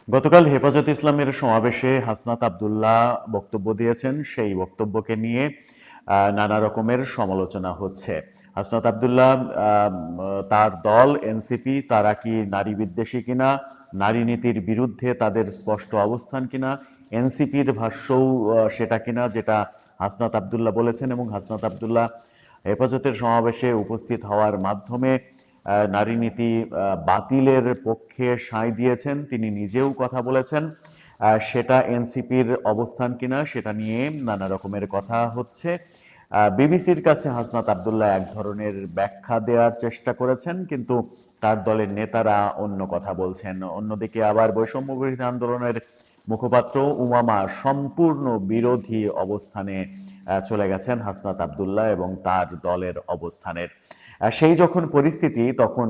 গতকাল হেফাজত ইসলামের সমাবেশে হাসনাত আব্দুল্লাহ বক্তব্য দিয়েছেন। সেই বক্তব্যকে নিয়ে নানা রকমের সমালোচনা হচ্ছে। হাসনাত আব্দুল্লাহ তার দল এনসিপি তারা কি নারী বিদ্বেষী কিনা, নারী নীতির বিরুদ্ধে তাদের স্পষ্ট অবস্থান কিনা, এনসিপির ভাষ্যও সেটা কিনা যেটা হাসনাত আব্দুল্লাহ বলেছেন। এবং হাসনাত আব্দুল্লাহ হেফাজতের সমাবেশে উপস্থিত হওয়ার মাধ্যমে নারী নীতি বাতিলের পক্ষে সায় দিয়েছেন। তিনি নিজেও কথা বলেছেন। সেটা এনসিপির অবস্থান কিনা সেটা নিয়ে নানা রকমের কথা হচ্ছে। বিবিসির কাছে হাসনাত আব্দুল্লাহ এক ধরনের ব্যাখ্যা দেওয়ার চেষ্টা করেছেন, কিন্তু তার দলের নেতারা অন্য কথা বলছেন। অন্যদিকে আবার বৈষম্য বিরোধী আন্দোলনের মুখপাত্র উমামা সম্পূর্ণ বিরোধী অবস্থানে চলে গেছেন হাসনাত আব্দুল্লাহ এবং তার দলের অবস্থানের। সেই যখন পরিস্থিতি, তখন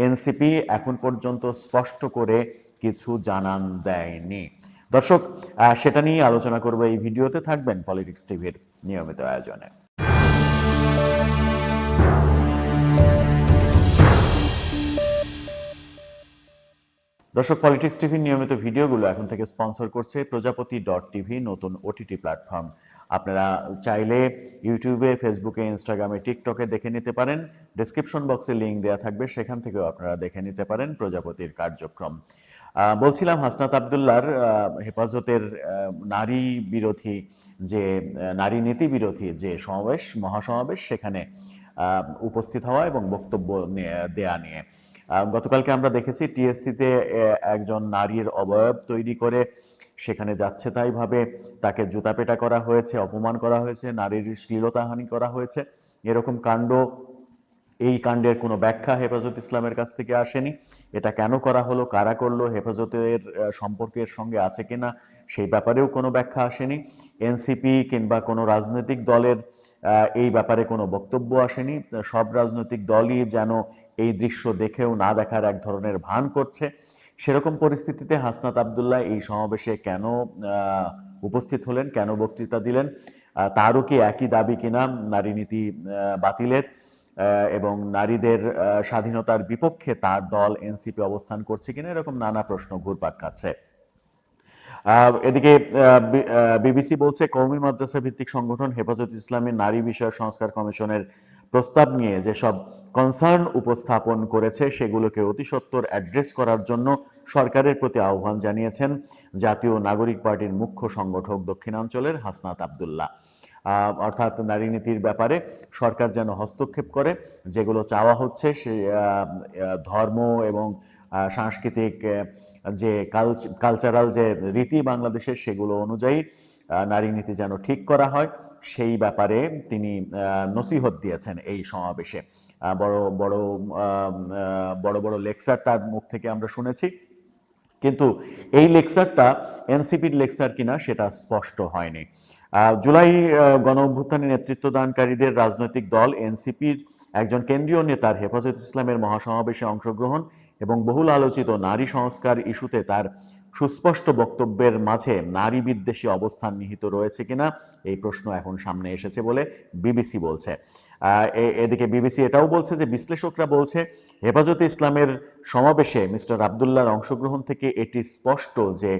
এনসিপি এখন পর্যন্ত স্পষ্ট করে কিছু জানান দেয়নি। দর্শক, সেটা নিয়ে আলোচনা করব এই ভিডিওতে। থাকবেন পলিটিক্স টিভির নিয়মিত আয়োজনে। দর্শক, পলিটিক্স টিভির নিয়মিত ভিডিওগুলো এখন থেকে স্পন্সর করছে প্রজাপতি.টিভি, নতুন ওটিটি প্ল্যাটফর্ম। আপনারা চাইলে ইউটিউবে, ফেসবুকে, ইনস্টাগ্রামে, টিকটকে দেখে নিতে পারেন। ডেসক্রিপশন বক্সে লিঙ্ক দেওয়া থাকবে, সেখান থেকেও আপনারা দেখে নিতে পারেন প্রজাপতির কার্যক্রম। বলছিলাম, হাসনাত আব্দুল্লাহর হেফাজতের নারী বিরোধী যে নারী নীতি বিরোধী যে মহাসমাবেশ, সেখানে উপস্থিত হওয়া এবং বক্তব্য দেয়া নিয়ে। গতকালকে আমরা দেখেছি টিএসসিতে একজন নারীর অবয়ব তৈরি করে সেখানে যাচ্ছে তাই ভাবে তাকে জুতাপেটা করা হয়েছে, অপমান করা হয়েছে, নারীর শ্লীলতাহানি করা হয়েছে। এরকম কাণ্ড, এই কাণ্ডের কোনো ব্যাখ্যা হেফাজত ইসলামের কাছ থেকে আসেনি। এটা কেন করা হলো, কারা করলো, হেফাজতের সম্পর্কের সঙ্গে আছে কিনা সেই ব্যাপারেও কোনো ব্যাখ্যা আসেনি। এনসিপি কিংবা কোনো রাজনৈতিক দলের এই ব্যাপারে কোনো বক্তব্য আসেনি। সব রাজনৈতিক দলই যেন এই দৃশ্য দেখেও না দেখার এক ধরনের ভান করছে। সেরকম পরিস্থিতিতে হাসনাত আব্দুল্লাহ এই সমাবেশে কেন উপস্থিত হলেন, কেন বক্তৃতা দিলেন, তারও কি একই দাবি কিনা নারী নীতি বাতিলের এবং নারীদের স্বাধীনতার বিপক্ষে তার দল এনসিপি অবস্থান করছে কিনা, এরকম নানা প্রশ্ন ঘুরপাক খাচ্ছে। এদিকে বিবিসি বলছে, কওমি মাদ্রাসা ভিত্তিক সংগঠন হেফাজত ইসলামের নারী বিষয়ক সংস্কার কমিশনের প্রস্তাব নিয়ে যেসব কনসার্ন উপস্থাপন করেছে সেগুলোকে অতি সত্বর অ্যাড্রেস করার জন্য সরকারের প্রতি আহ্বান জানিয়েছেন জাতীয় নাগরিক পার্টির মুখ্য সংগঠক দক্ষিণাঞ্চলের হাসনাত আব্দুল্লাহ। অর্থাৎ নারী নীতির ব্যাপারে সরকার যেন হস্তক্ষেপ করে, যেগুলো চাওয়া হচ্ছে সে ধর্ম এবং সাংস্কৃতিক যে কালচারাল যে রীতি বাংলাদেশের, সেগুলো অনুযায়ী নারী নীতি যেন ঠিক করা হয়, সেই ব্যাপারে তিনি নসিহত দিয়েছেন এই সমাবেশে। বড় বড় বড় বড় লেকচার তার মুখ থেকে আমরা শুনেছি, কিন্তু এই লেকচারটা এনসিপির লেকচার কিনা সেটা স্পষ্ট হয়নি। জুলাই গণ অভ্যুত্থানে নেতৃত্বদানকারীদের রাজনৈতিক দল এনসিপির একজন কেন্দ্রীয় নেতার হেফাজত ইসলামের মহাসমাবেশে অংশগ্রহণ এবং বহুল আলোচিত নারী সংস্কার ইস্যুতে তার সুস্পষ্ট বক্তব্যের মাঝে নারী বিদ্বেষী অবস্থান নিহিত রয়েছে কিনা এই প্রশ্ন এখন সামনে এসেছে বলে বিবিসি বলছে। এদিকে বিবিসি এটাও বলছে যে বিশ্লেষকরা বলছে, হেফাজতে ইসলামের সমাবেশে মিস্টার আব্দুল্লাহর অংশগ্রহণ থেকে এটি স্পষ্ট যে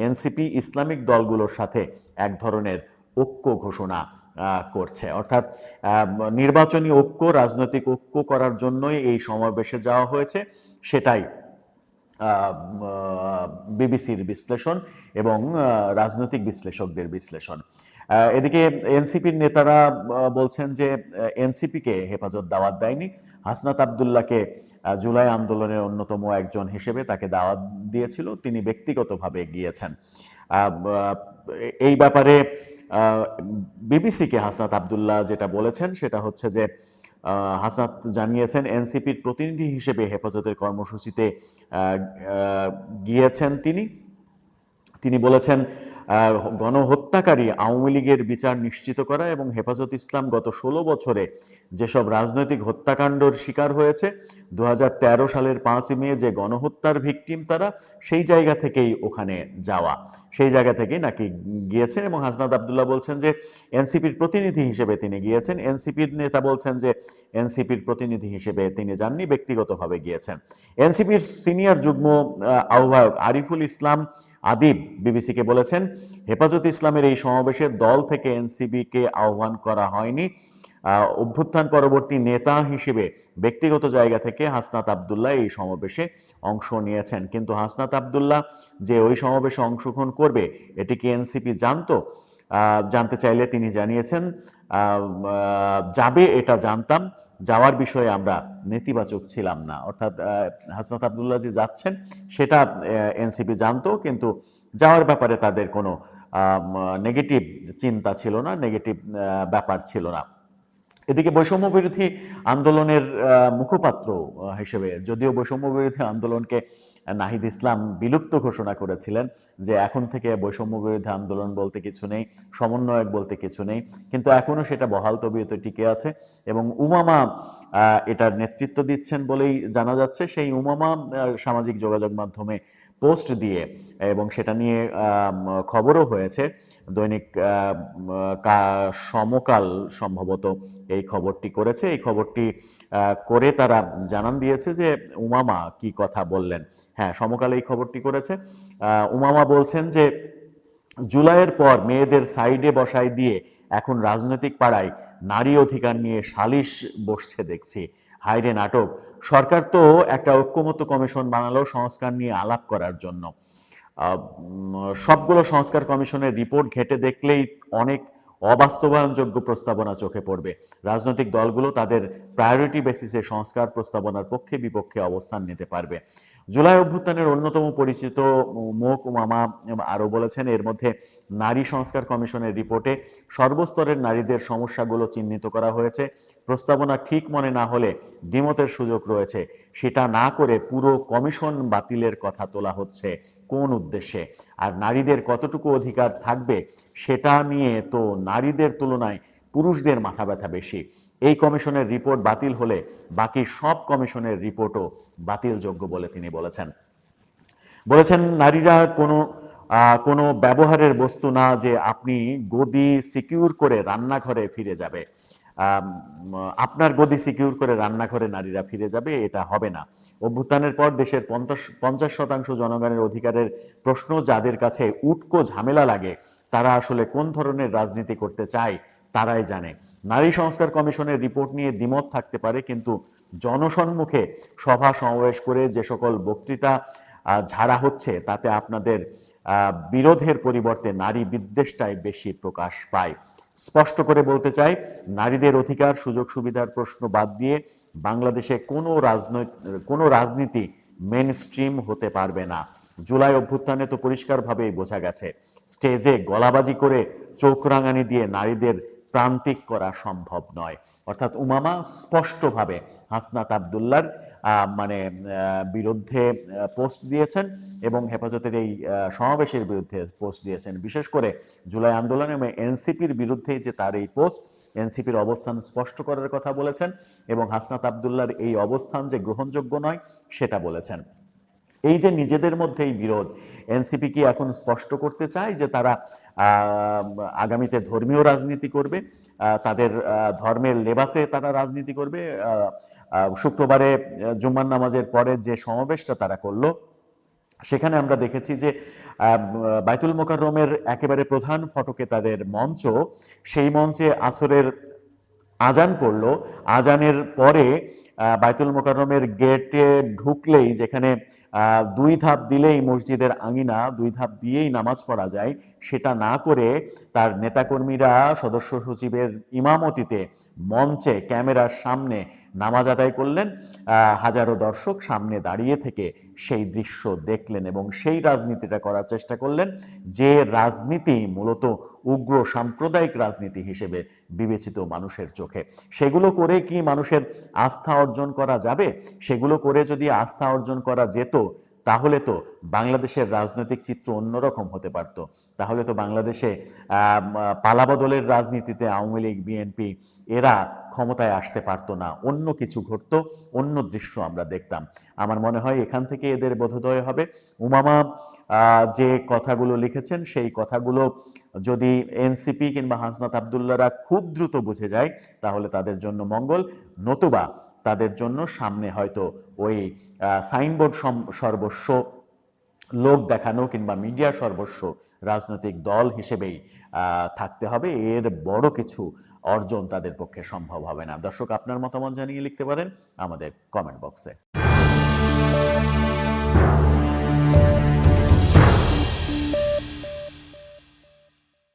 এনসিপি ইসলামিক দলগুলোর সাথে এক ধরনের ঐক্য ঘোষণা করছে। অর্থাৎ নির্বাচনী ঐক্য, রাজনৈতিক ঐক্য করার জন্যই এই সমাবেশে যাওয়া হয়েছে, সেটাই বিবিসির বিশ্লেষণ এবং রাজনৈতিক বিশ্লেষকদের বিশ্লেষণ। এদিকে এনসিপির নেতারা বলছেন যে এনসিপিকে হেফাজত দাওয়াত দেয়নি, হাসনাত আব্দুল্লাহকে জুলাই আন্দোলনের অন্যতম একজন হিসেবে তাকে দাওয়াত দিয়েছিল, তিনি ব্যক্তিগতভাবে গিয়েছেন। এই ব্যাপারে বিবিসিকে হাসনাত আব্দুল্লাহ যেটা বলেছেন সেটা হচ্ছে যে হাসনাত জানিয়েছেন এনসিপির প্রতিনিধি হিসেবে হেফাজতের কর্মসূচিতে গিয়েছেন তিনি বলেছেন গণহত্যাকারী আওয়ামী লীগের বিচার নিশ্চিত করা এবং হেফাজত ইসলাম গত 16 বছরে যেসব রাজনৈতিক হত্যাকাণ্ডর শিকার হয়েছে, 2013 সালের 5ই মে যে গণহত্যার ভিকটিম তারা, সেই জায়গা থেকেই ওখানে যাওয়া, সেই জায়গা থেকেই নাকি গিয়েছেন। এবং হাসনাত আবদুল্লাহ বলছেন যে এনসিপির প্রতিনিধি হিসেবে তিনি গিয়েছেন। এনসিপির নেতা বলছেন যে এনসিপির প্রতিনিধি হিসেবে তিনি যাননি, ব্যক্তিগতভাবে গিয়েছেন। এনসিপির সিনিয়র যুগ্ম আহ্বায়ক আরিফুল ইসলাম আদিব বিবিসিকে বলেছেন, হেফাজত ইসলামের এই সমাবেশে দল থেকে এনসিপিকে আহ্বান করা হয়নি। অভ্যুত্থান পরবর্তী নেতা হিসেবে ব্যক্তিগত জায়গা থেকে হাসনাত আবদুল্লাহ এই সমাবেশে অংশ নিয়েছেন। কিন্তু হাসনাত আবদুল্লাহ যে ওই সমাবেশে অংশগ্রহণ করবে এটি কি এনসিপি জানতো? জানতে চাইলে তিনি জানিয়েছেন, যাবে এটা জানতাম, যাওয়ার বিষয়ে আমরা নেতিবাচক ছিলাম না। অর্থাৎ হাসনাত আবদুল্লাহ যে যাচ্ছেন সেটা এনসিপি জানতো, কিন্তু যাওয়ার ব্যাপারে তাদের কোনো নেগেটিভ চিন্তা ছিল না, নেগেটিভ ব্যাপার ছিল না। এদিকে বৈষম্য বিরোধী আন্দোলনের মুখপাত্র হিসেবে, যদিও বৈষম্য বিরোধী আন্দোলনকে নাহিদ ইসলাম বিলুপ্ত ঘোষণা করেছিলেন, যে এখন থেকে বৈষম্য বিরোধী আন্দোলন বলতে কিছু নেই, সমন্বয়ক বলতে কিছু নেই, কিন্তু এখনও সেটা বহাল তবিয়তে টিকে আছে এবং উমামা এটার নেতৃত্ব দিচ্ছেন বলেই জানা যাচ্ছে। সেই উমামা সামাজিক যোগাযোগ মাধ্যমে পোস্ট দিয়ে, এবং সেটা নিয়ে খবরও হয়েছে, দৈনিক সমকাল সম্ভবত এই খবরটি করেছে। এই খবরটি করে তারা জানান দিয়েছে যে উমামা কি কথা বললেন। হ্যাঁ, সমকাল এই খবরটি করেছে। উমামা বলছেন যে জুলাইয়ের পর মেয়েদের সাইডে বসায় দিয়ে এখন রাজনৈতিক পাড়ায় নারী অধিকার নিয়ে সালিশ বসছে দেখছি। হাইরে নাটক! সরকার তো একটা ঐক্যমত্য কমিশন বানালো সংস্কার নিয়ে আলাপ করার জন্য। সবগুলো সংস্কার কমিশনের রিপোর্ট ঘেঁটে দেখলেই অনেক অবাস্তবায়নযোগ্য প্রস্তাবনা চোখে পড়বে। রাজনৈতিক দলগুলো তাদের প্রায়োরিটি বেসিসে সংস্কার প্রস্তাবনার পক্ষে বিপক্ষে অবস্থান নিতে পারবে। জুলাই অভ্যুত্থানের অন্যতম পরিচিত মুখ উমামা আরও বলেছেন, এর মধ্যে নারী সংস্কার কমিশনের রিপোর্টে সর্বস্তরের নারীদের সমস্যাগুলো চিহ্নিত করা হয়েছে। প্রস্তাবনা ঠিক মনে না হলে দ্বিমতের সুযোগ রয়েছে। সেটা না করে পুরো কমিশন বাতিলের কথা তোলা হচ্ছে কোন উদ্দেশ্যে? আর নারীদের কতটুকু অধিকার থাকবে সেটা নিয়ে তো নারীদের তুলনায় পুরুষদের মাথা ব্যথা বেশি। এই কমিশনের রিপোর্ট বাতিল হলে বাকি সব কমিশনের রিপোর্টও বাতিলযোগ্য বলে তিনি বলেছেন নারীরা কোনো ব্যবহারের বস্তু না যে আপনি গদি সিকিউর করে রান্নাঘরে ফিরে যাবে, আপনার গদি সিকিউর করে রান্নাঘরে নারীরা ফিরে যাবে, এটা হবে না। অভ্যুত্থানের পর দেশের 50% জনগণের অধিকারের প্রশ্ন যাদের কাছে উটকো ঝামেলা লাগে, তারা আসলে কোন ধরনের রাজনীতি করতে চায় তারাই জানে। নারী সংস্কার কমিশনের রিপোর্ট নিয়ে দ্বিমত থাকতে পারে, কিন্তু জনসম্মুখে সভা সমাবেশ করে যে সকল বক্তৃতা ঝাড়া হচ্ছে তাতে আপনাদের বিরোধের পরিবর্তে নারী বিদ্বেষটাই বেশি প্রকাশ পায়। স্পষ্ট করে বলতে চাই, নারীদের অধিকার সুযোগ সুবিধার প্রশ্ন বাদ দিয়ে বাংলাদেশে কোনো রাজনীতি মেন স্ট্রিম হতে পারবে না। জুলাই অভ্যুত্থানে তো পরিষ্কারভাবেই বোঝা গেছে, স্টেজে গলাবাজি করে চোখ রাঙানি দিয়ে নারীদের প্রান্তিক করা সম্ভব নয়। অর্থাৎ উমামা স্পষ্টভাবে হাসনাত আবদুল্লাহর বিরুদ্ধে পোস্ট দিয়েছেন এবং হেফাজতের এই সমাবেশের বিরুদ্ধে পোস্ট দিয়েছেন। বিশেষ করে জুলাই আন্দোলন এবং এনসিপির বিরুদ্ধে যে তার এই পোস্ট, এনসিপির অবস্থান স্পষ্ট করার কথা বলেছেন এবং হাসনাত আবদুল্লাহর এই অবস্থান যে গ্রহণযোগ্য নয় সেটা বলেছেন। এই যে নিজেদের মধ্যে এই বিরোধ, এনসিপি কি এখন স্পষ্ট করতে চায় যে তারা আগামীতে ধর্মীয় রাজনীতি করবে, তাদের ধর্মের লেবাসে তারা রাজনীতি করবে? শুক্রবারে জুম্মার নামাজের পরে যে সমাবেশটা তারা করলো, সেখানে আমরা দেখেছি যে বাইতুল মোকাররমের একেবারে প্রধান ফটকে তাদের মঞ্চ, সেই মঞ্চে আসরের আজান পড়লো। আজানের পরে বাইতুল মোকাররমের গেটে ঢুকলেই, যেখানে 2 ধাপ দিলেই মসজিদের আঙিনা, 2 ধাপ দিয়েই নামাজ পড়া যায়, সেটা না করে তার নেতাকর্মীরা সদস্য সচিবের ইমামতিতে মঞ্চে ক্যামেরার সামনে নামাজ আদায় করলেন। হাজারো দর্শক সামনে দাঁড়িয়ে থেকে সেই দৃশ্য দেখলেন এবং সেই রাজনীতিটা করার চেষ্টা করলেন, যে রাজনীতি মূলত উগ্র সাম্প্রদায়িক রাজনীতি হিসেবে বিবেচিত মানুষের চোখে। সেগুলো করে কি মানুষের আস্থা অর্জন করা যাবে? সেগুলো করে যদি আস্থা অর্জন করা যেত, তাহলে তো বাংলাদেশের রাজনৈতিক চিত্র অন্যরকম হতে পারত। তাহলে তো বাংলাদেশে পালাবদলের রাজনীতিতে আওয়ামী লীগ, বিএনপি এরা ক্ষমতায় আসতে পারতো না, অন্য কিছু ঘটতো, অন্য দৃশ্য আমরা দেখতাম। আমার মনে হয় এখান থেকে এদের বোধোদয় হবে। উমামা যে কথাগুলো লিখেছেন সেই কথাগুলো যদি এনসিপি কিংবা হাসনাত আবদুল্লাহরা খুব দ্রুত বুঝে যায় তাহলে তাদের জন্য মঙ্গল, নতুবা তাদের জন্য সামনে হয়তো ওই সাইনবোর্ড সর্বস্ব লোক দেখানো কিংবা মিডিয়া সর্বস্ব রাজনৈতিক দল হিসেবেই থাকতে হবে। এর বড় কিছু অর্জন তাদের পক্ষে সম্ভব হবে না। দর্শক, আপনার মতামত জানিয়ে লিখতে পারেন আমাদের কমেন্ট বক্সে।